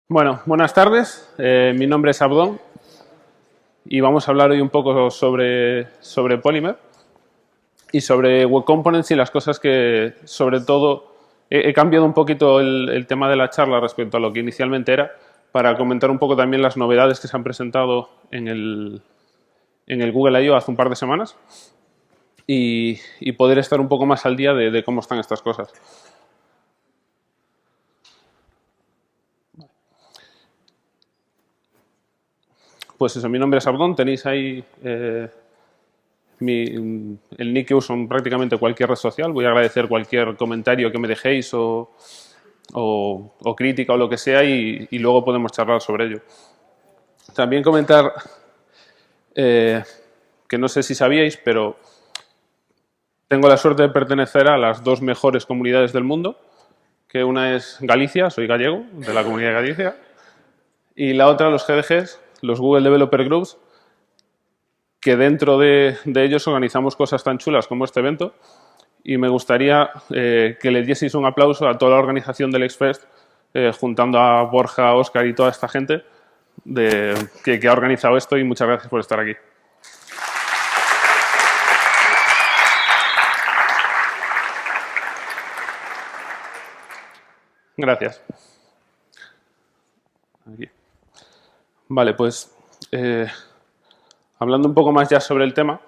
Bueno, buenas tardes. Mi nombre es Abdón y vamos a hablar hoy un poco sobre Polymer y sobre Web Components y las cosas que, sobre todo, he cambiado un poquito el tema de la charla respecto a lo que inicialmente era para comentar un poco también las novedades que se han presentado en el Google I.O. hace un par de semanas y poder estar un poco más al día de cómo están estas cosas. Pues eso, mi nombre es Abdón, tenéis ahí el nick que uso en prácticamente cualquier red social. Voy a agradecer cualquier comentario que me dejéis o crítica o lo que sea y luego podemos charlar sobre ello. También comentar que no sé si sabíais, pero tengo la suerte de pertenecer a las dos mejores comunidades del mundo, que una es Galicia, soy gallego, de la Comunidad de Galicia, y la otra los GDGs, los Google Developer Groups, que dentro de ellos organizamos cosas tan chulas como este evento, y me gustaría que le dieseis un aplauso a toda la organización del X-Fest, juntando a Borja, Óscar y toda esta gente que ha organizado esto, y muchas gracias por estar aquí. Gracias. Aquí. Vale, pues hablando un poco más ya sobre el tema,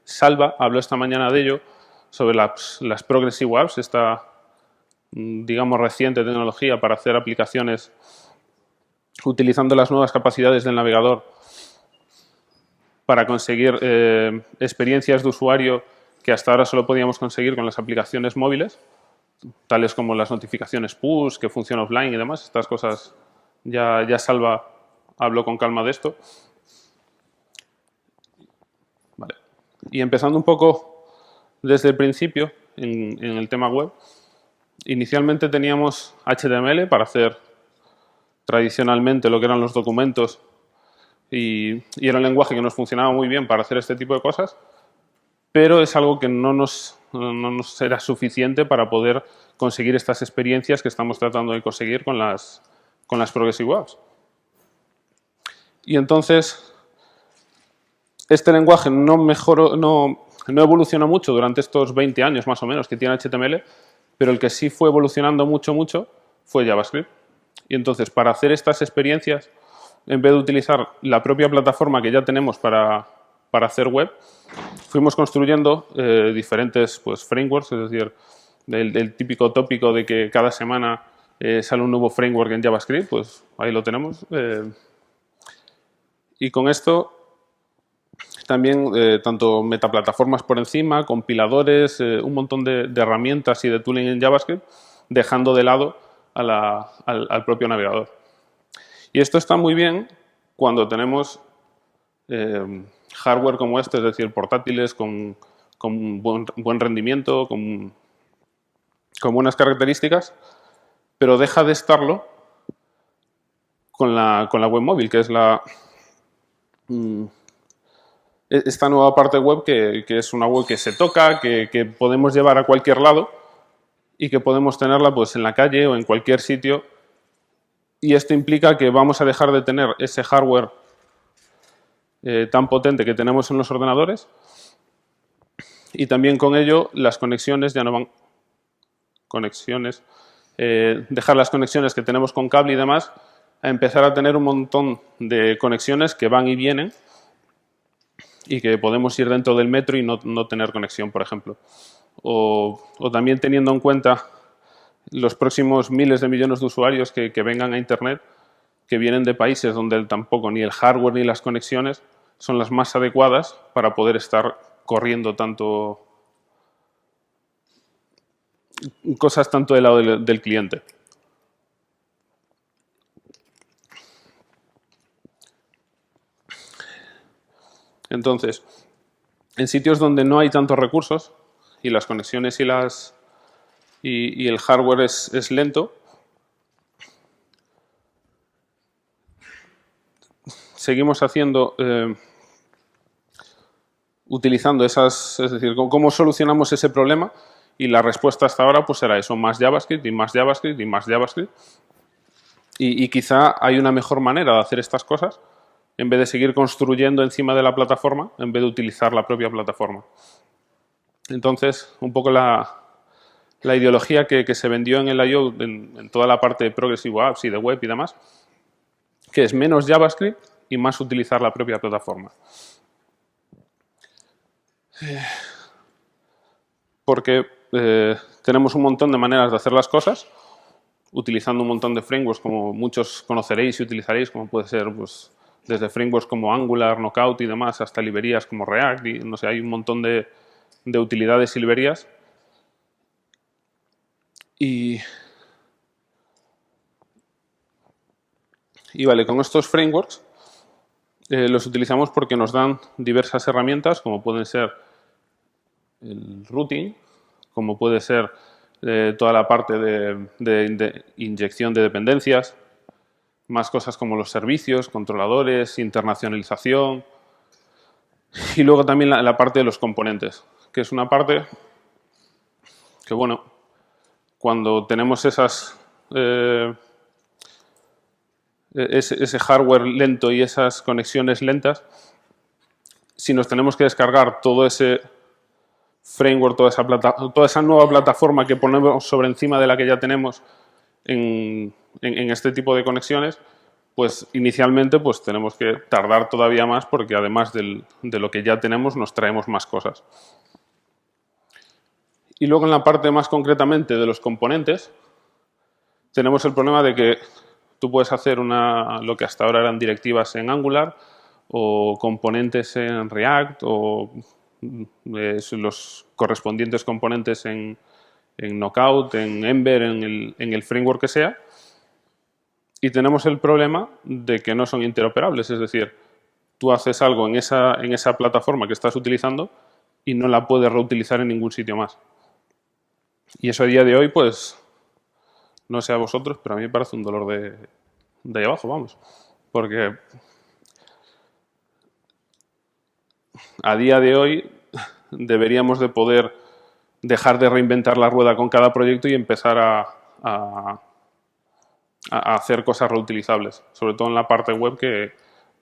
Salva habló esta mañana de ello, sobre las Progressive Apps, esta, digamos, reciente tecnología para hacer aplicaciones utilizando las nuevas capacidades del navegador para conseguir experiencias de usuario que hasta ahora solo podíamos conseguir con las aplicaciones móviles, tales como las notificaciones push, que funcionan offline y demás. Estas cosas ya Salva habló con calma de esto. Vale. Y empezando un poco desde el principio, en el tema web, inicialmente teníamos HTML para hacer tradicionalmente lo que eran los documentos y era un lenguaje que nos funcionaba muy bien para hacer este tipo de cosas, pero es algo que no nos era suficiente para poder conseguir estas experiencias que estamos tratando de conseguir con las Progressive Apps. Y entonces, este lenguaje no evolucionó mucho durante estos 20 años más o menos que tiene HTML, pero el que sí fue evolucionando mucho fue JavaScript. Y entonces, para hacer estas experiencias, en vez de utilizar la propia plataforma que ya tenemos para hacer web, fuimos construyendo diferentes frameworks, es decir, el típico tópico de que cada semana sale un nuevo framework en JavaScript, pues ahí lo tenemos. Y con esto también tanto metaplataformas por encima, compiladores, un montón de herramientas y de tooling en JavaScript, dejando de lado al propio navegador. Y esto está muy bien cuando tenemos hardware como este, es decir, portátiles con buen rendimiento, con buenas características, pero deja de estarlo con la web móvil, que es esta nueva parte web que es una web que se toca, que podemos llevar a cualquier lado y que podemos tenerla pues en la calle o en cualquier sitio. Y esto implica que vamos a dejar de tener ese hardware tan potente que tenemos en los ordenadores, y también con ello las conexiones ya no van... dejar las conexiones que tenemos con cable y demás, a empezar a tener un montón de conexiones que van y vienen y que podemos ir dentro del metro y no tener conexión, por ejemplo. O también teniendo en cuenta los próximos miles de millones de usuarios que vengan a Internet, que vienen de países donde tampoco ni el hardware ni las conexiones son las más adecuadas para poder estar corriendo cosas tanto del lado del cliente. Entonces, en sitios donde no hay tantos recursos y las conexiones y el hardware es lento, seguimos haciendo, utilizando es decir, cómo solucionamos ese problema, y la respuesta hasta ahora pues era eso, más JavaScript y más JavaScript y más JavaScript. Y quizá hay una mejor manera de hacer estas cosas en vez de seguir construyendo encima de la plataforma, en vez de utilizar la propia plataforma. Entonces, un poco la ideología que se vendió en el I.O. en toda la parte de Progressive Apps y de web y demás, que es menos JavaScript y más utilizar la propia plataforma. Porque tenemos un montón de maneras de hacer las cosas, utilizando un montón de frameworks como muchos conoceréis y utilizaréis, como puede ser pues, desde frameworks como Angular, Knockout y demás, hasta librerías como React, y no sé, hay un montón de utilidades y librerías. Y vale, con estos frameworks los utilizamos porque nos dan diversas herramientas, como pueden ser el routing, como puede ser toda la parte de inyección de dependencias, más cosas como los servicios, controladores, internacionalización, y luego también la parte de los componentes, que es una parte que, bueno, cuando tenemos ese hardware lento y esas conexiones lentas, si nos tenemos que descargar todo ese framework, toda esa nueva plataforma que ponemos sobre encima de la que ya tenemos en este tipo de conexiones, pues inicialmente pues tenemos que tardar todavía más porque además de lo que ya tenemos nos traemos más cosas. Y luego en la parte más concretamente de los componentes, tenemos el problema de que tú puedes hacer lo que hasta ahora eran directivas en Angular o componentes en React o los correspondientes componentes en Knockout, en Ember, en el framework que sea. Y tenemos el problema de que no son interoperables, es decir, tú haces algo en esa plataforma que estás utilizando y no la puedes reutilizar en ningún sitio más. Y eso a día de hoy, pues, no sé a vosotros, pero a mí me parece un dolor de ahí abajo, vamos. Porque a día de hoy deberíamos de poder dejar de reinventar la rueda con cada proyecto y empezar a hacer cosas reutilizables, sobre todo en la parte web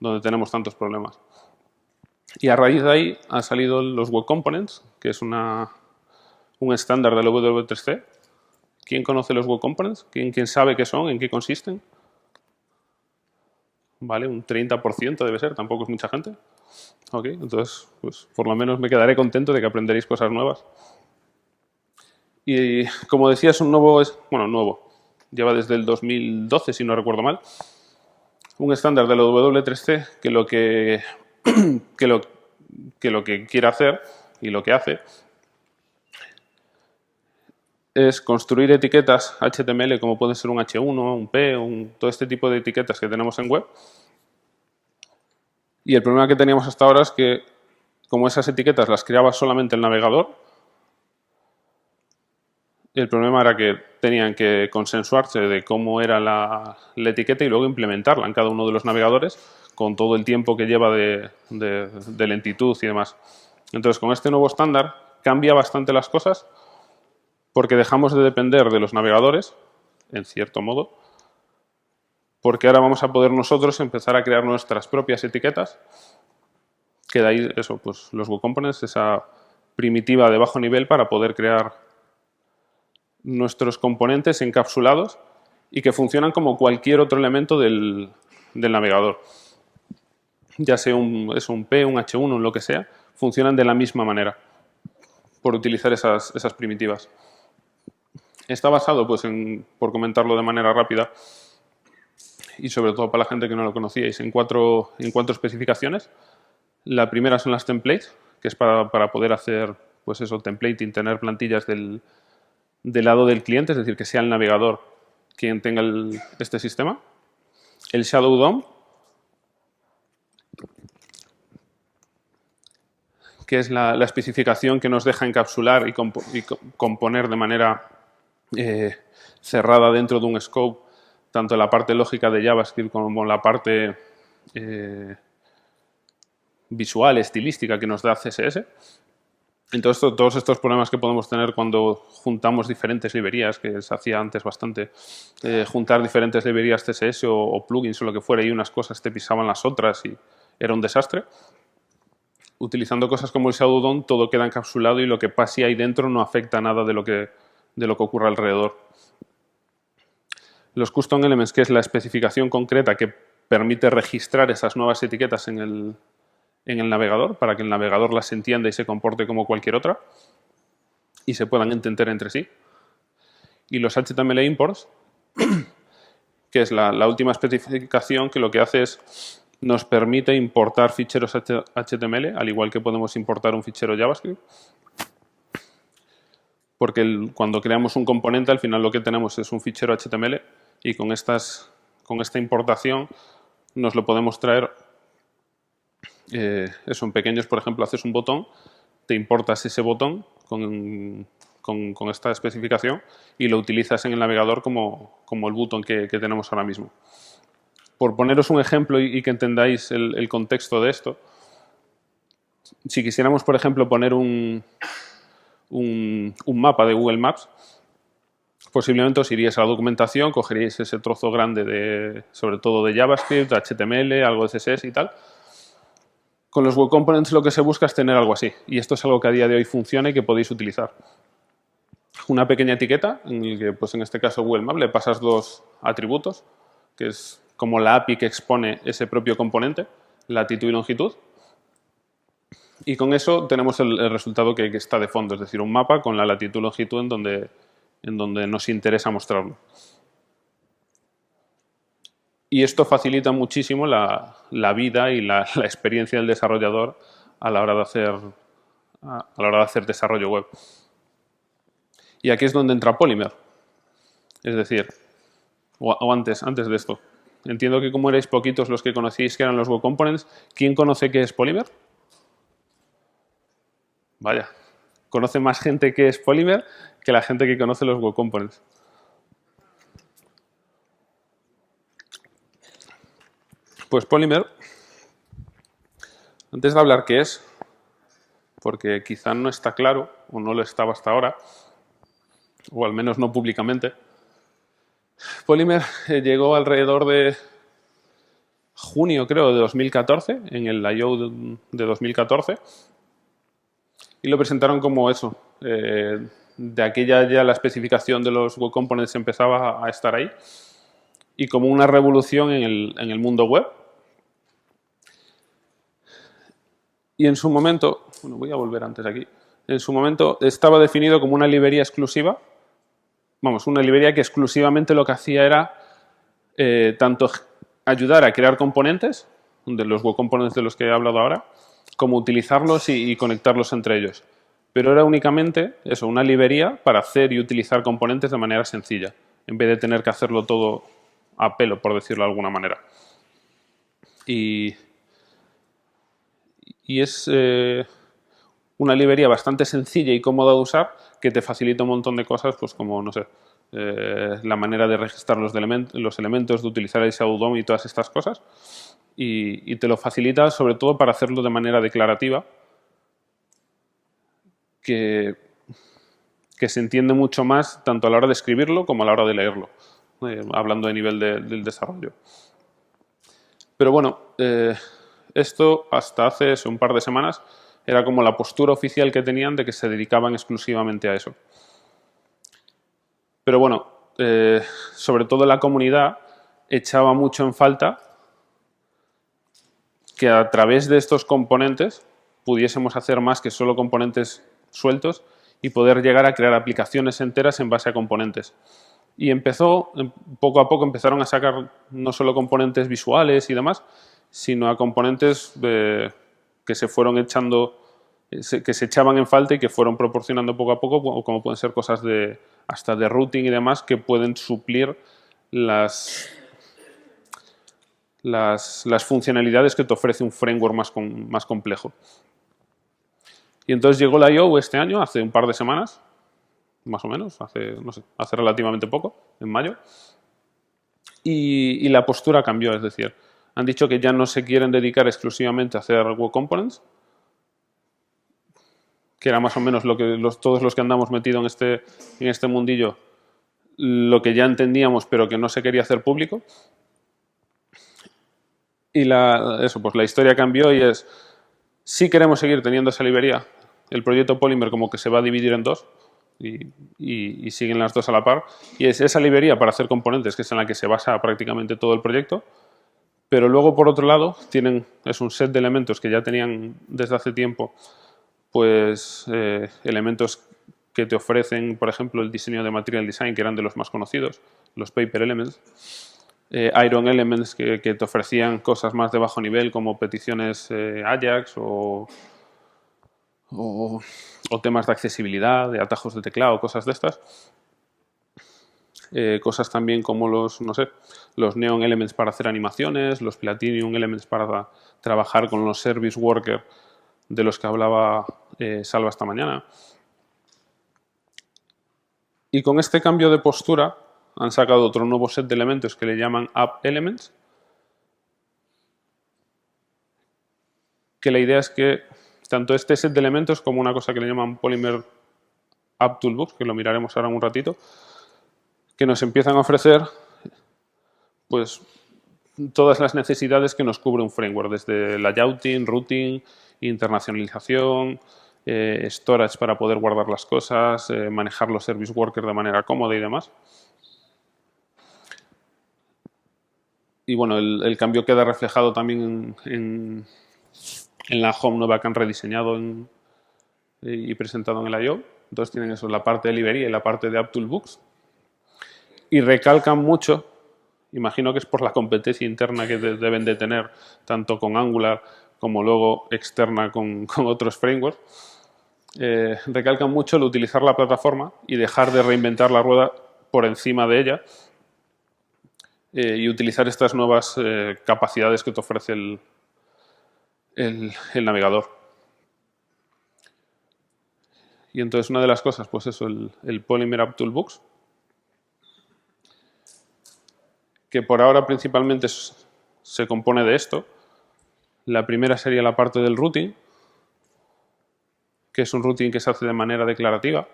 donde tenemos tantos problemas. Y a raíz de ahí han salido los Web Components, que es un estándar del W3C. ¿Quién conoce los Web Components? ¿Quién sabe qué son? ¿En qué consisten? Vale, un 30% debe ser, tampoco es mucha gente. Ok, entonces, pues por lo menos me quedaré contento de que aprenderéis cosas nuevas. Y como decía, es un nuevo, lleva desde el 2012, si no recuerdo mal, un estándar de la W3C que lo que quiere hacer y lo que hace es construir etiquetas HTML como pueden ser un H1, un P, todo este tipo de etiquetas que tenemos en web. Y el problema que teníamos hasta ahora es que como esas etiquetas las creaba solamente el navegador, el problema era que tenían que consensuarse de cómo era la etiqueta y luego implementarla en cada uno de los navegadores con todo el tiempo que lleva de lentitud y demás. Entonces, con este nuevo estándar cambia bastante las cosas porque dejamos de depender de los navegadores, en cierto modo, porque ahora vamos a poder nosotros empezar a crear nuestras propias etiquetas, que de ahí eso, pues los Web Components, esa primitiva de bajo nivel para poder crear nuestros componentes encapsulados y que funcionan como cualquier otro elemento del navegador. Ya sea un P, un H1, lo que sea, funcionan de la misma manera por utilizar esas primitivas. Está basado, pues, por comentarlo de manera rápida, y sobre todo para la gente que no lo conocíais, en cuatro especificaciones. La primera son las templates, que es para poder hacer, pues eso, templating, tener plantillas del lado del cliente, es decir, que sea el navegador quien tenga este sistema. El Shadow DOM, que es la especificación que nos deja encapsular y componer de manera cerrada dentro de un scope, tanto la parte lógica de JavaScript como la parte visual, estilística que nos da CSS. Entonces, todos estos problemas que podemos tener cuando juntamos diferentes librerías, que se hacía antes bastante, juntar diferentes librerías CSS o plugins o lo que fuera y unas cosas te pisaban las otras y era un desastre. Utilizando cosas como el Shadow DOM, todo queda encapsulado y lo que pase ahí dentro no afecta nada de lo que ocurre alrededor. Los custom elements, que es la especificación concreta que permite registrar esas nuevas etiquetas en el navegador para que el navegador las entienda y se comporte como cualquier otra y se puedan entender entre sí. Y los HTML imports, que es la última especificación que lo que hace es nos permite importar ficheros HTML, al igual que podemos importar un fichero JavaScript. Porque cuando creamos un componente, al final lo que tenemos es un fichero HTML y con esta importación nos lo podemos traer, eso, en pequeños, por ejemplo, haces un botón, te importas ese botón con esta especificación y lo utilizas en el navegador como el botón que tenemos ahora mismo. Por poneros un ejemplo y que entendáis el contexto de esto, si quisiéramos, por ejemplo, poner un mapa de Google Maps, posiblemente os iríais a la documentación, cogeríais ese trozo grande sobre todo de JavaScript, HTML, algo de CSS y tal. Con los Web Components lo que se busca es tener algo así. Y esto es algo que a día de hoy funciona y que podéis utilizar. Una pequeña etiqueta, en el que, pues en este caso Google Maps, le pasas dos atributos, que es como la API que expone ese propio componente, latitud y longitud. Y con eso tenemos el resultado que está de fondo, es decir, un mapa con la latitud y longitud en donde nos interesa mostrarlo. Y esto facilita muchísimo la vida y la experiencia del desarrollador a la hora de hacer desarrollo web. Y aquí es donde entra Polymer. Es decir, o antes de esto. Entiendo que como erais poquitos los que conocíais que eran los Web Components, ¿quién conoce qué es Polymer? Vaya, conoce más gente que es Polymer que la gente que conoce los Web Components. Pues Polymer, antes de hablar qué es, porque quizá no está claro, o no lo estaba hasta ahora, o al menos no públicamente, Polymer llegó alrededor de junio, creo, de 2014, en el I.O. de 2014, y lo presentaron como eso. De aquella ya la especificación de los Web Components empezaba a estar ahí, y como una revolución en el mundo web. Y en su momento, bueno, voy a volver antes aquí, en su momento estaba definido como una librería exclusiva, vamos, una librería que exclusivamente lo que hacía era tanto ayudar a crear componentes, de los Web Components de los que he hablado ahora, como utilizarlos y conectarlos entre ellos. Pero era únicamente eso, una librería para hacer y utilizar componentes de manera sencilla, en vez de tener que hacerlo todo a pelo, por decirlo de alguna manera. Y es una librería bastante sencilla y cómoda de usar que te facilita un montón de cosas, pues como, no sé, la manera de registrar los elementos, de utilizar el Shadow DOM y todas estas cosas. Y te lo facilita sobre todo para hacerlo de manera declarativa, que se entiende mucho más tanto a la hora de escribirlo como a la hora de leerlo, hablando de nivel del desarrollo. Pero bueno, esto hasta hace un par de semanas era como la postura oficial que tenían de que se dedicaban exclusivamente a eso. Pero bueno, sobre todo la comunidad echaba mucho en falta que a través de estos componentes pudiésemos hacer más que solo componentes sueltos y poder llegar a crear aplicaciones enteras en base a componentes. Y poco a poco empezaron a sacar no solo componentes visuales y demás, sino a componentes que se fueron echando, que se echaban en falta y que fueron proporcionando poco a poco, como pueden ser cosas hasta de routing y demás, que pueden suplir las funcionalidades que te ofrece un framework más complejo. Y entonces llegó la I.O. este año, hace un par de semanas, más o menos, hace relativamente poco, en mayo, y la postura cambió, es decir, han dicho que ya no se quieren dedicar exclusivamente a hacer Web Components, que era más o menos lo que todos los que andamos metidos en este mundillo, lo que ya entendíamos pero que no se quería hacer público. Y pues la historia cambió y es, sí queremos seguir teniendo esa librería, el proyecto Polymer como que se va a dividir en dos y siguen las dos a la par. Y es esa librería para hacer componentes, que es en la que se basa prácticamente todo el proyecto. Pero luego, por otro lado, es un set de elementos que ya tenían desde hace tiempo, pues elementos que te ofrecen, por ejemplo, el diseño de Material Design, que eran de los más conocidos, los Paper Elements. Iron Elements que te ofrecían cosas más de bajo nivel como peticiones Ajax o temas de accesibilidad, de atajos de teclado, cosas de estas. Cosas también como los Neon Elements para hacer animaciones, los Platinum Elements para trabajar con los Service Worker de los que hablaba Salva esta mañana. Y con este cambio de postura han sacado otro nuevo set de elementos que le llaman App Elements, que la idea es que tanto este set de elementos como una cosa que le llaman Polymer App Toolbox, que lo miraremos ahora en un ratito, que nos empiezan a ofrecer pues todas las necesidades que nos cubre un framework, desde layouting, routing, internacionalización, storage para poder guardar las cosas, manejar los service workers de manera cómoda y demás. Y bueno, el cambio queda reflejado también en la home nueva que han rediseñado y presentado en el I.O. Entonces tienen eso, la parte de librería y la parte de App Toolbox. Y recalcan mucho, imagino que es por la competencia interna que deben de tener, tanto con Angular como luego externa con otros frameworks, recalcan mucho el utilizar la plataforma y dejar de reinventar la rueda por encima de ella y utilizar estas nuevas capacidades que te ofrece el navegador. Y entonces una de las cosas, pues eso, el Polymer App Toolbox, que por ahora principalmente se compone de esto. La primera sería la parte del routing, que es un routing que se hace de manera declarativa.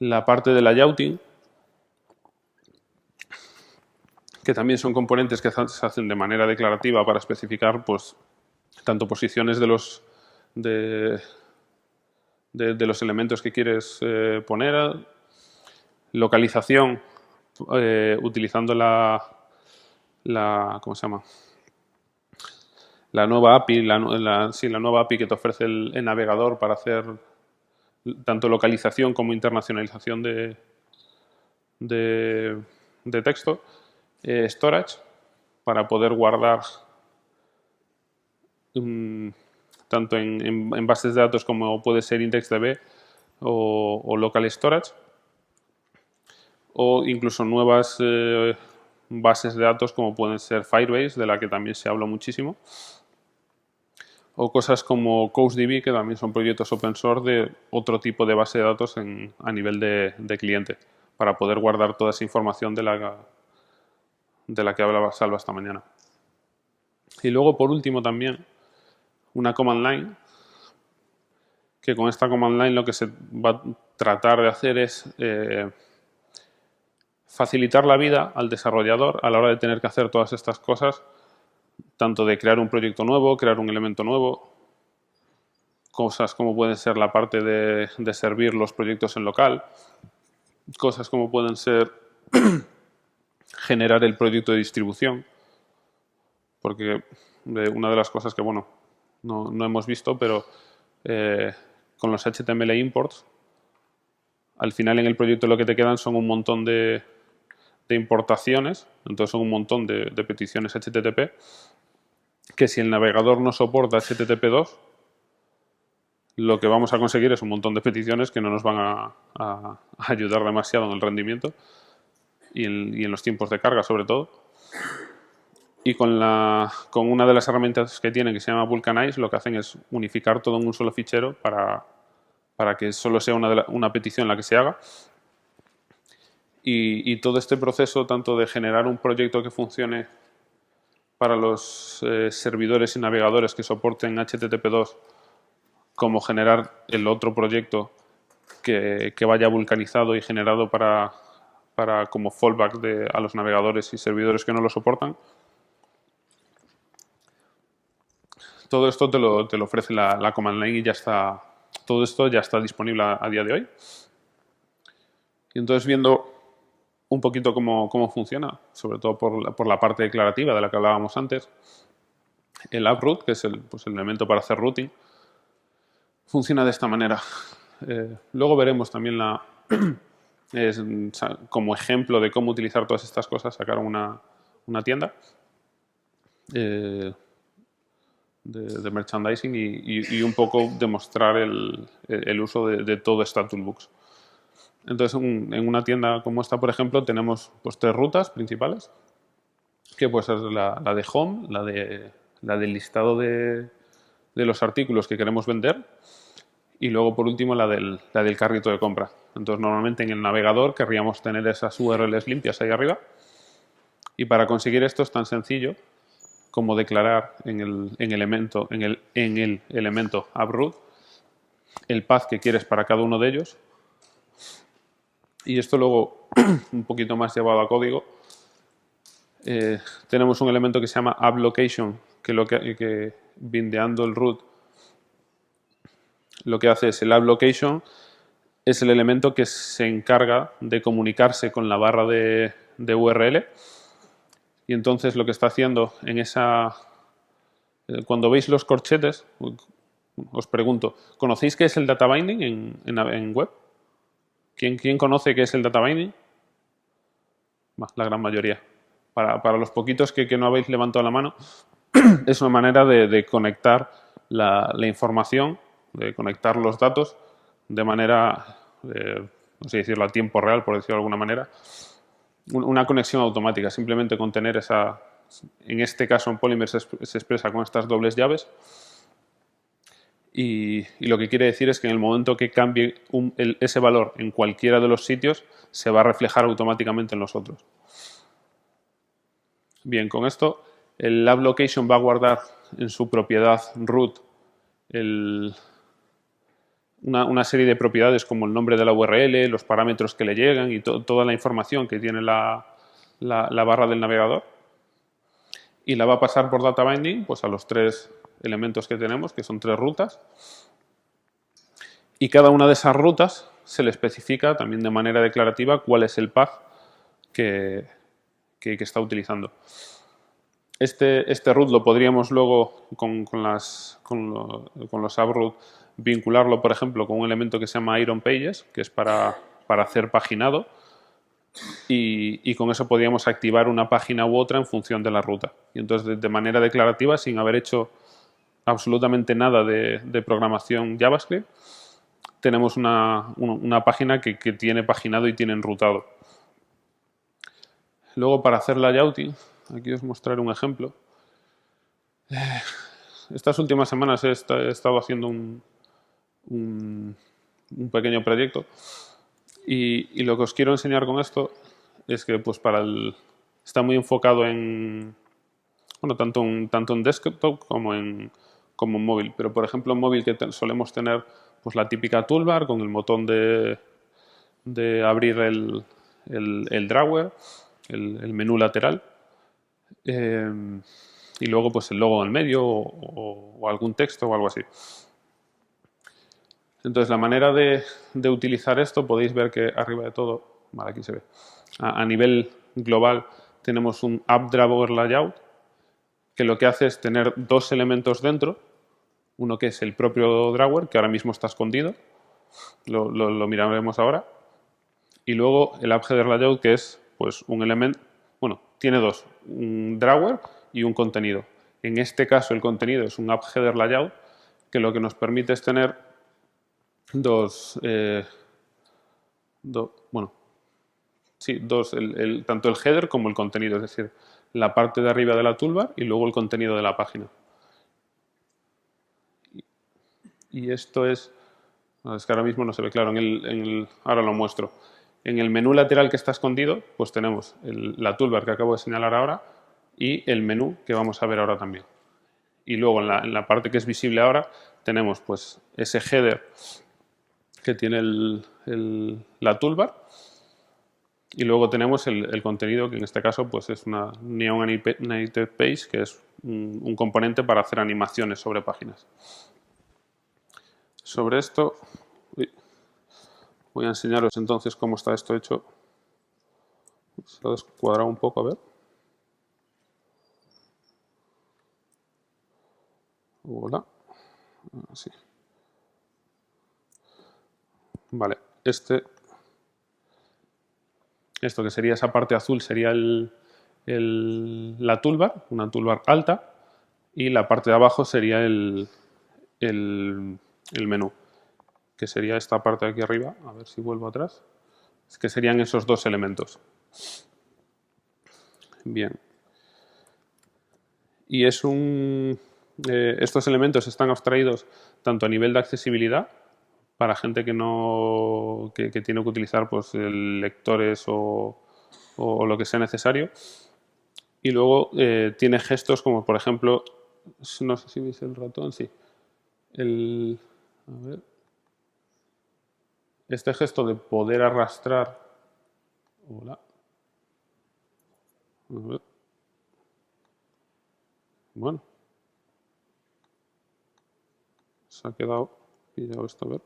La parte del layouting, que también son componentes que se hacen de manera declarativa para especificar pues, tanto posiciones de los elementos que quieres poner, localización, utilizando ¿cómo se llama? La nueva API, la nueva API que te ofrece el navegador para hacer tanto localización como internacionalización de texto. Storage, para poder guardar tanto en bases de datos como puede ser IndexedDB o Local Storage, o incluso nuevas bases de datos como pueden ser Firebase, de la que también se habla muchísimo, o cosas como CouchDB, que también son proyectos open source de otro tipo de base de datos a nivel de cliente, para poder guardar toda esa información de la que hablaba Salva esta mañana. Y luego, por último, también una command line, que con esta command line lo que se va a tratar de hacer es facilitar la vida al desarrollador a la hora de tener que hacer todas estas cosas, tanto de crear un proyecto nuevo, crear un elemento nuevo, cosas como pueden ser la parte de servir los proyectos en local, cosas como pueden ser generar el proyecto de distribución, porque una de las cosas que, bueno, no hemos visto, pero con los HTML imports, al final en el proyecto lo que te quedan son un montón de importaciones, entonces son un montón de peticiones HTTP, que si el navegador no soporta HTTP2, lo que vamos a conseguir es un montón de peticiones que no nos van a ayudar demasiado en el rendimiento y en los tiempos de carga, sobre todo. Y con una de las herramientas que tienen, que se llama Vulcanize, lo que hacen es unificar todo en un solo fichero para que solo sea una petición la que se haga. Y todo este proceso, tanto de generar un proyecto que funcione para los servidores y navegadores que soporten HTTP2, cómo generar el otro proyecto que vaya vulcanizado y generado para como fallback a los navegadores y servidores que no lo soportan. Todo esto te lo ofrece la command line y ya está. Todo esto ya está disponible a día de hoy. Y entonces, viendo un poquito cómo funciona, sobre todo por la parte declarativa de la que hablábamos antes, el AppRoot, que es el elemento para hacer routing, funciona de esta manera. Luego veremos también como ejemplo de cómo utilizar todas estas cosas, sacaron una tienda de merchandising y un poco demostrar el uso de todo esta toolbox. Entonces, en una tienda como esta, por ejemplo, tenemos pues 3 rutas principales, que pues es la de home, la del listado de los artículos que queremos vender y luego, por último, la del carrito de compra. Entonces, normalmente en el navegador querríamos tener esas URLs limpias ahí arriba y para conseguir esto es tan sencillo como declarar en el elemento AppRoot el path que quieres para cada uno de ellos. Y esto luego, un poquito más llevado a código, tenemos un elemento que se llama AppLocation, que bindeando el root, lo que hace es el AppLocation, es el elemento que se encarga de comunicarse con la barra de URL. Y entonces lo que está haciendo en esa... Cuando veis los corchetes, os pregunto, ¿conocéis qué es el data binding en web? ¿Quién conoce qué es el data binding? La gran mayoría. Para los poquitos que no habéis levantado la mano, es una manera de conectar la información, de conectar los datos de manera, no sé decirlo, a tiempo real, por decirlo de alguna manera. Una conexión automática, simplemente con tener esa... En este caso, en Polymer se expresa con estas dobles llaves. Y lo que quiere decir es que en el momento que cambie ese valor en cualquiera de los sitios, se va a reflejar automáticamente en los otros. Bien, con esto, el AppLocation va a guardar en su propiedad root una serie de propiedades como el nombre de la URL, los parámetros que le llegan y toda la información que tiene la barra del navegador. Y la va a pasar por data binding pues, a los 3 elementos que tenemos, que son 3 rutas. Y cada una de esas rutas se le especifica también de manera declarativa cuál es el path que está utilizando. Este root lo podríamos luego, con los AppRoot, vincularlo, por ejemplo, con un elemento que se llama IronPages, que es para hacer paginado, y con eso podríamos activar una página u otra en función de la ruta. Y entonces, de manera declarativa, sin haber hecho absolutamente nada de programación JavaScript, tenemos una página que tiene paginado y tiene enrutado. Luego, para hacer layouting, aquí os mostraré un ejemplo. Estas últimas semanas he estado haciendo un pequeño proyecto y lo que os quiero enseñar con esto es que pues está muy enfocado en tanto en desktop como en móvil. Pero por ejemplo en móvil que solemos tener pues la típica toolbar con el botón de abrir el drawer, el menú lateral. Y luego pues el logo en el medio o algún texto o algo así. Entonces la manera de utilizar esto, podéis ver que arriba de todo, vale, aquí se ve, a nivel global tenemos un App Drawer Layout que lo que hace es tener 2 elementos dentro, uno que es el propio drawer, que ahora mismo está escondido, lo miraremos ahora, y luego el App Header Layout, que es pues un elemento, bueno, tiene 2, un drawer y un contenido. En este caso el contenido es un App Header Layout que lo que nos permite es tener dos, tanto el header como el contenido, es decir, la parte de arriba de la toolbar y luego el contenido de la página. Y esto es que ahora mismo no se ve claro, ahora lo muestro. En el menú lateral que está escondido, pues tenemos la toolbar que acabo de señalar ahora y el menú que vamos a ver ahora también. Y luego en la parte que es visible ahora tenemos pues ese header que tiene la toolbar, y luego tenemos el contenido, que en este caso pues es una Neon Animated Page, que es un componente para hacer animaciones sobre páginas. Sobre esto voy a enseñaros entonces cómo está esto hecho. Se ha descuadrado un poco, a ver. Hola. Así. Vale, esto que sería esa parte azul sería la toolbar, una toolbar alta, y la parte de abajo sería el menú, que sería esta parte de aquí arriba. A ver si vuelvo atrás. Es que serían esos dos elementos. Bien. Y estos elementos están abstraídos tanto a nivel de accesibilidad, para gente que tiene que utilizar pues, lectores o lo que sea necesario. Y luego tiene gestos como, por ejemplo, no sé si veis el ratón, sí. A ver. Este gesto de poder arrastrar. Hola. A ver. Bueno. Se ha quedado pillado esto, a ver.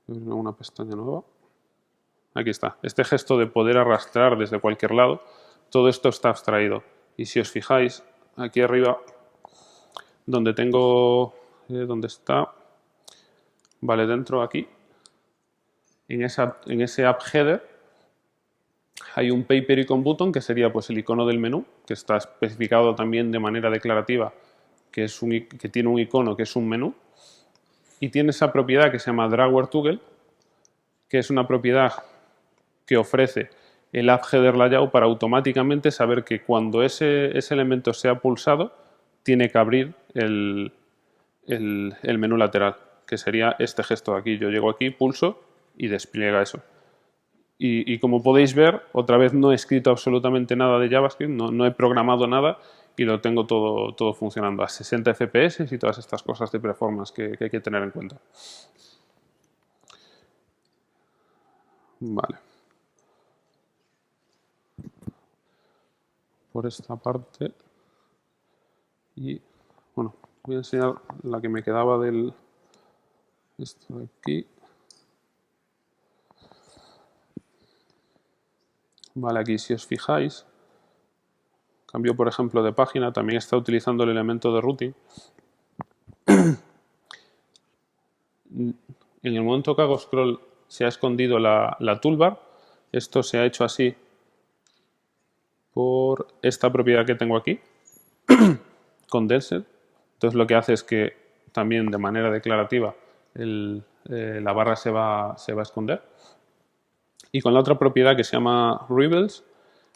Una pestaña nueva. Aquí está. Este gesto de poder arrastrar desde cualquier lado, todo esto está abstraído. Y si os fijáis, aquí arriba, donde tengo, donde está, vale, dentro aquí, en ese app header, hay un paper icon button, que sería pues el icono del menú, que está especificado también de manera declarativa, que tiene un icono que es un menú, y tiene esa propiedad que se llama drawer toggle, que es una propiedad que ofrece el app header layout para automáticamente saber que cuando ese elemento sea pulsado, tiene que abrir el menú lateral, que sería este gesto de aquí. Yo llego aquí, pulso y despliega eso. Y como podéis ver, otra vez no he escrito absolutamente nada de JavaScript, no he programado nada, y lo tengo todo funcionando a 60 FPS y todas estas cosas de performance que hay que tener en cuenta. Vale. Por esta parte. Y bueno, voy a enseñar la que me quedaba del esto de aquí. Vale, aquí si os fijáis, cambio por ejemplo de página, también está utilizando el elemento de routing. En el momento que hago scroll se ha escondido la toolbar. Esto se ha hecho así por esta propiedad que tengo aquí, condensed. Entonces lo que hace es que también de manera declarativa la barra se va a esconder. Y con la otra propiedad que se llama Rebels,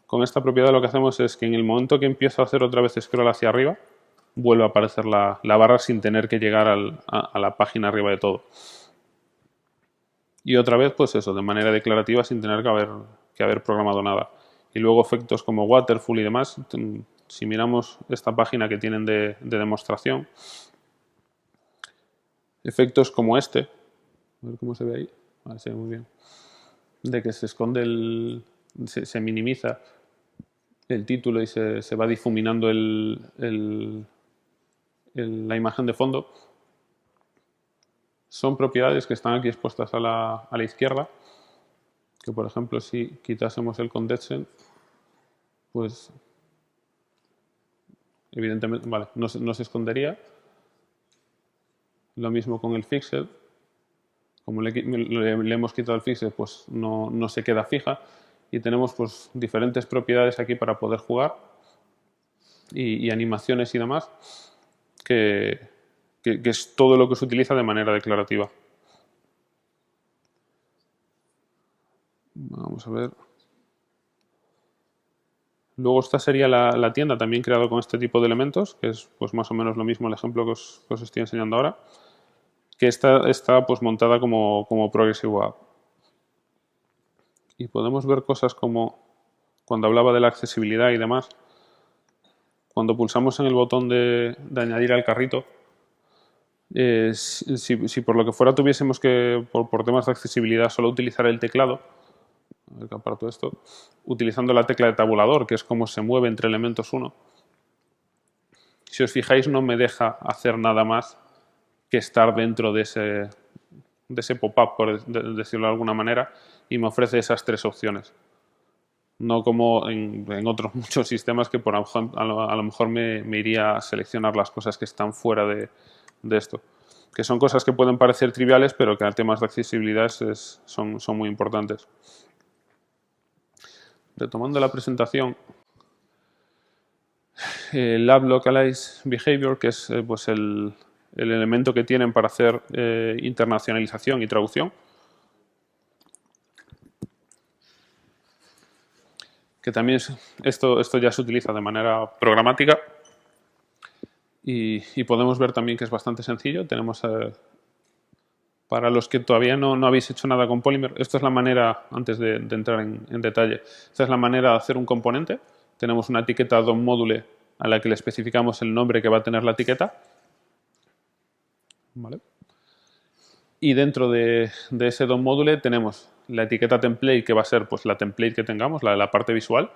con esta propiedad lo que hacemos es que en el momento que empiezo a hacer otra vez scroll hacia arriba, vuelve a aparecer la barra sin tener que llegar a la página arriba de todo. Y otra vez, pues eso, de manera declarativa sin tener que haber programado nada. Y luego efectos como Waterfall y demás, si miramos esta página que tienen de demostración, efectos como este, a ver cómo se ve ahí, vale, se ve muy bien, de que se esconde se minimiza el título y se va difuminando la imagen de fondo, son propiedades que están aquí expuestas a la izquierda, que por ejemplo si quitásemos el condensed, pues evidentemente vale, no se escondería. Lo mismo con el fixed. Como le hemos quitado el fixed, pues no se queda fija. Y tenemos pues diferentes propiedades aquí para poder jugar y animaciones y demás, que es todo lo que se utiliza de manera declarativa. Vamos a ver. Luego esta sería la tienda, también creado con este tipo de elementos, que es pues más o menos lo mismo el ejemplo que os estoy enseñando ahora, que está pues montada como Progressive Web. Y podemos ver cosas como cuando hablaba de la accesibilidad y demás, cuando pulsamos en el botón de añadir al carrito, si por lo que fuera tuviésemos que, por temas de accesibilidad, solo utilizar el teclado, a ver que aparto esto, utilizando la tecla de tabulador, que es como se mueve entre elementos 1, si os fijáis no me deja hacer nada más que estar dentro de ese pop-up, por decirlo de alguna manera, y me ofrece esas tres opciones. No como en otros muchos sistemas que a lo mejor me iría a seleccionar las cosas que están fuera de esto. Que son cosas que pueden parecer triviales, pero que a temas de accesibilidad son muy importantes. Retomando la presentación, el App Localize Behavior, que es pues el elemento que tienen para hacer internacionalización y traducción, que también esto ya se utiliza de manera programática y podemos ver también que es bastante sencillo. Tenemos, para los que todavía no habéis hecho nada con Polymer, esto es la manera, antes de entrar en detalle, esta es la manera de hacer un componente. Tenemos una etiqueta DOM module a la que le especificamos el nombre que va a tener la etiqueta. ¿Vale? Y dentro de ese DOM module tenemos la etiqueta template, que va a ser pues, la template que tengamos, la parte visual,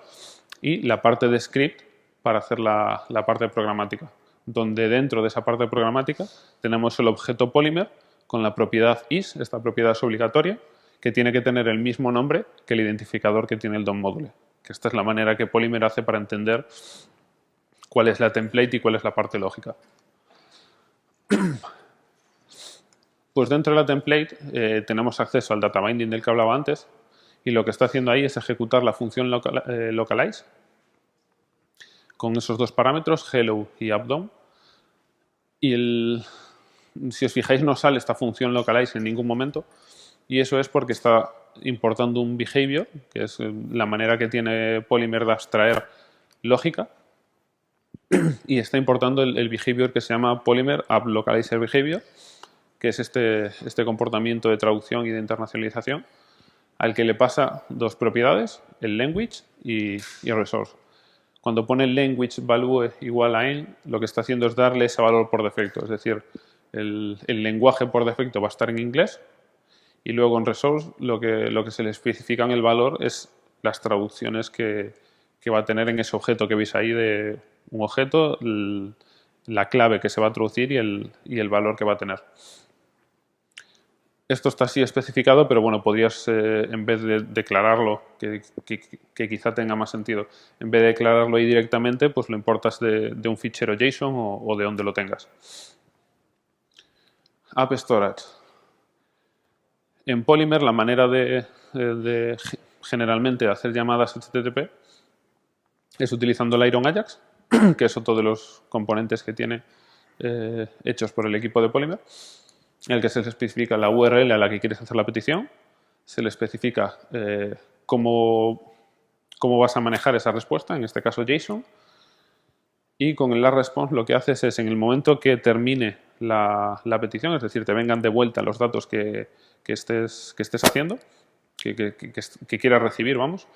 y la parte de script para hacer la parte programática, donde dentro de esa parte programática tenemos el objeto Polymer con la propiedad is, esta propiedad es obligatoria, que tiene que tener el mismo nombre que el identificador que tiene el DOM module. Que esta es la manera que Polymer hace para entender cuál es la template y cuál es la parte lógica. Pues dentro de la template tenemos acceso al data binding del que hablaba antes, y lo que está haciendo ahí es ejecutar la función localize con esos dos parámetros, hello y upDOM. Y si os fijáis no sale esta función localize en ningún momento, y eso es porque está importando un behavior, que es la manera que tiene Polymer de abstraer lógica, y está importando el behavior que se llama Polymer App Localizer Behavior, que es este comportamiento de traducción y de internacionalización, al que le pasa dos propiedades, el language y resource. Cuando pone el language value igual a n, lo que está haciendo es darle ese valor por defecto, es decir, el lenguaje por defecto va a estar en inglés, y luego en resource lo que se le especifica en el valor es las traducciones que va a tener en ese objeto que veis ahí, de un objeto, la clave que se va a traducir y el valor que va a tener. Esto está así especificado, pero bueno, podrías, en vez de declararlo, que quizá tenga más sentido, en vez de declararlo ahí directamente, pues lo importas de un fichero JSON o de donde lo tengas. App Storage. En Polymer, la manera de generalmente hacer llamadas HTTP es utilizando el Iron Ajax, que es otro de los componentes que tiene hechos por el equipo de Polymer, en el que se le especifica la URL a la que quieres hacer la petición, se le especifica cómo vas a manejar esa respuesta, en este caso JSON, y con el LastResponse lo que haces es, en el momento que termine la petición, es decir, te vengan de vuelta los datos que estés haciendo, que quieras recibir, vamos,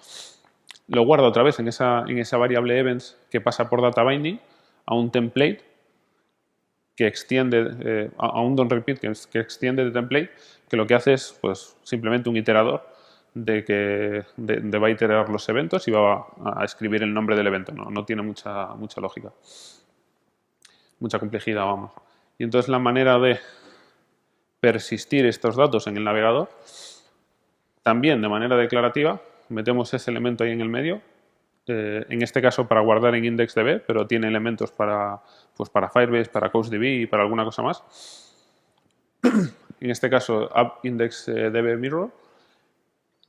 lo guarda otra vez en esa variable events que pasa por data binding a un template que extiende, a un don't-repeat que extiende de template, que lo que hace es pues, simplemente un iterador de va a iterar los eventos y va a escribir el nombre del evento. No tiene mucha lógica, mucha complejidad, vamos. Y entonces la manera de persistir estos datos en el navegador, también de manera declarativa, metemos ese elemento ahí en el medio, en este caso para guardar en IndexDB, pero tiene elementos para Firebase, para CouchDB y para alguna cosa más. En este caso, AppIndexDB Mirror,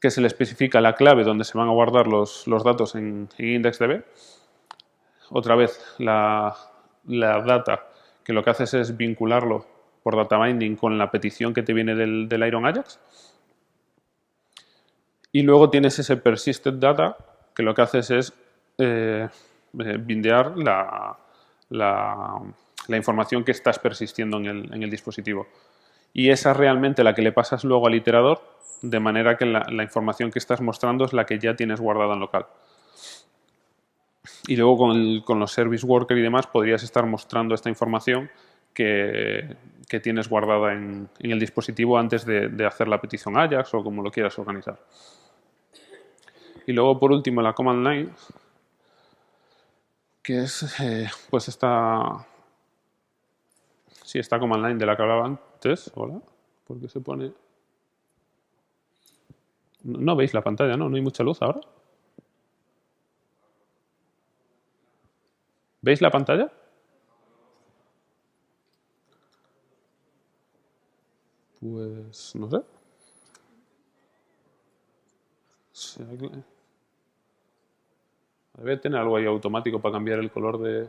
que se le especifica la clave donde se van a guardar los datos en IndexDB. Otra vez, la data, que lo que haces es vincularlo por data binding con la petición que te viene del Iron Ajax. Y luego tienes ese persisted data, que lo que haces es bindear la información que estás persistiendo en el dispositivo. Y esa es realmente la que le pasas luego al iterador, de manera que la información que estás mostrando es la que ya tienes guardada en local. Y luego con los service worker y demás podrías estar mostrando esta información que tienes guardada en el dispositivo antes de hacer la petición Ajax o como lo quieras organizar. Y luego, por último, la command line, que es pues esta command line de la que hablaba antes. Hola, ¿por qué se pone? No veis la pantalla, ¿no? No hay mucha luz ahora. ¿Veis la pantalla? Pues no sé. Debe tener algo ahí automático para cambiar el color de...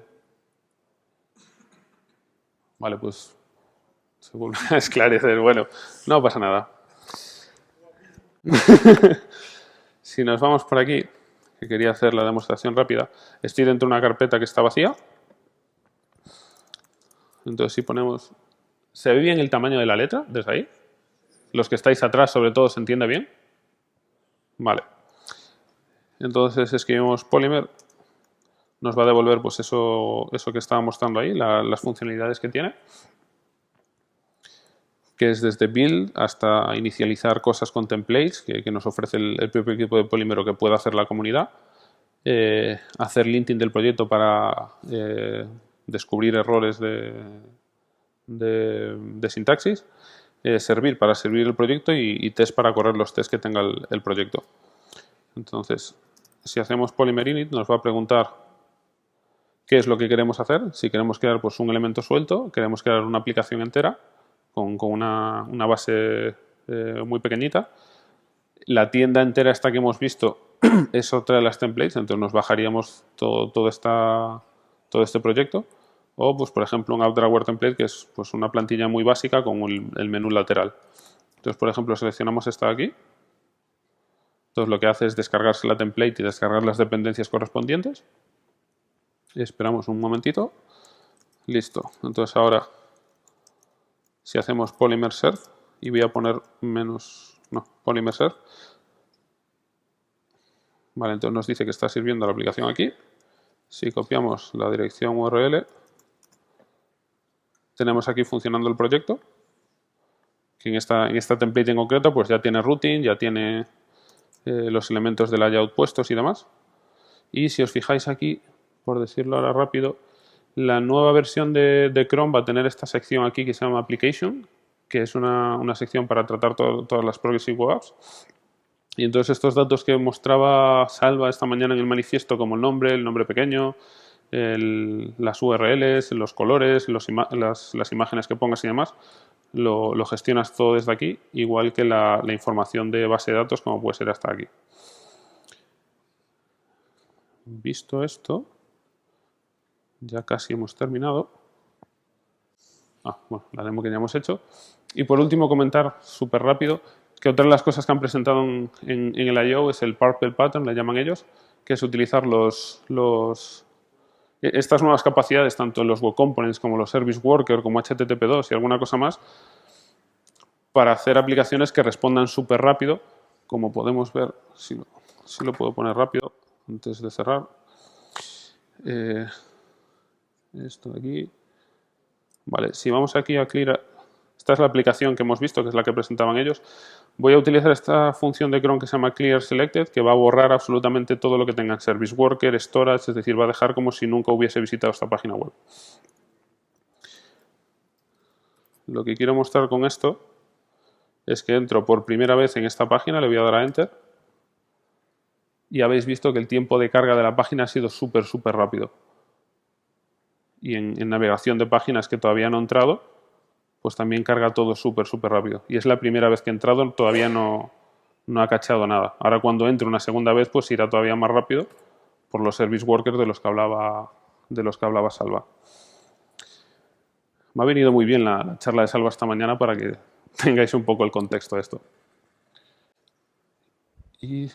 Vale, pues se vuelve a esclarecer. Bueno, no pasa nada. Si nos vamos por aquí, que quería hacer la demostración rápida, estoy dentro de una carpeta que está vacía. Entonces si ponemos... ¿Se ve bien el tamaño de la letra desde ahí? Los que estáis atrás, sobre todo, ¿se entiende bien? Vale. Entonces escribimos Polymer, nos va a devolver pues eso que estaba mostrando ahí, las funcionalidades que tiene, que es desde build hasta inicializar cosas con templates que nos ofrece el propio equipo de Polímero que puede hacer la comunidad, hacer linting del proyecto para descubrir errores de sintaxis, servir para servir el proyecto y test para correr los tests que tenga el proyecto. Entonces, si hacemos Polymer init, nos va a preguntar qué es lo que queremos hacer. Si queremos crear pues, un elemento suelto, queremos crear una aplicación entera con una base muy pequeñita. La tienda entera esta que hemos visto es otra de las templates, entonces nos bajaríamos todo este proyecto. O, pues, por ejemplo, un AppDrawer template, que es pues, una plantilla muy básica con el menú lateral. Entonces, por ejemplo, seleccionamos esta de aquí. Entonces, lo que hace es descargarse la template y descargar las dependencias correspondientes. Y esperamos un momentito. Listo. Entonces, ahora, si hacemos Polymer Serve, y voy a poner Polymer Serve. Vale, entonces nos dice que está sirviendo la aplicación aquí. Si copiamos la dirección URL, tenemos aquí funcionando el proyecto, que en esta template en concreto pues ya tiene routing, ya tiene los elementos del layout puestos y demás. Y si os fijáis aquí, por decirlo ahora rápido, la nueva versión de Chrome va a tener esta sección aquí que se llama Application, que es una sección para tratar todas las Progressive Web Apps. Y entonces estos datos que mostraba Salva esta mañana en el manifiesto, como el nombre pequeño, las URLs, los colores, las imágenes que pongas y demás, lo gestionas todo desde aquí, igual que la información de base de datos, como puede ser hasta aquí. Visto esto, ya casi hemos terminado. Bueno, la demo que ya hemos hecho. Y por último, comentar súper rápido que otra de las cosas que han presentado en el I.O. es el Purple Pattern, le llaman ellos, que es utilizar estas nuevas capacidades, tanto en los Web Components como los Service Worker, como HTTP2 y alguna cosa más, para hacer aplicaciones que respondan súper rápido, como podemos ver, si lo puedo poner rápido antes de cerrar. Esto de aquí. Vale, si vamos aquí a Clear, esta es la aplicación que hemos visto, que es la que presentaban ellos. Voy a utilizar esta función de cron que se llama Clear Selected, que va a borrar absolutamente todo lo que tenga Service Worker, Storage, es decir, va a dejar como si nunca hubiese visitado esta página web. Lo que quiero mostrar con esto es que entro por primera vez en esta página, le voy a dar a Enter, y habéis visto que el tiempo de carga de la página ha sido súper rápido. Y en navegación de páginas que todavía no he entrado, pues también carga todo súper rápido. Y es la primera vez que he entrado, todavía no ha cachado nada. Ahora cuando entre una segunda vez, pues irá todavía más rápido por los service workers de los que hablaba Salva. Me ha venido muy bien la charla de Salva esta mañana para que tengáis un poco el contexto de esto. Y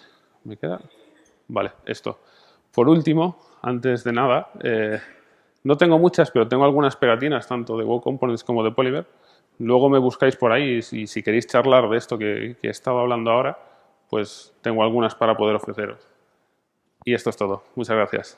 me queda... Vale, esto. Por último, antes de nada, no tengo muchas, pero tengo algunas pegatinas, tanto de Web Components como de Polymer. Luego me buscáis por ahí y si queréis charlar de esto que he estado hablando ahora, pues tengo algunas para poder ofreceros. Y esto es todo. Muchas gracias.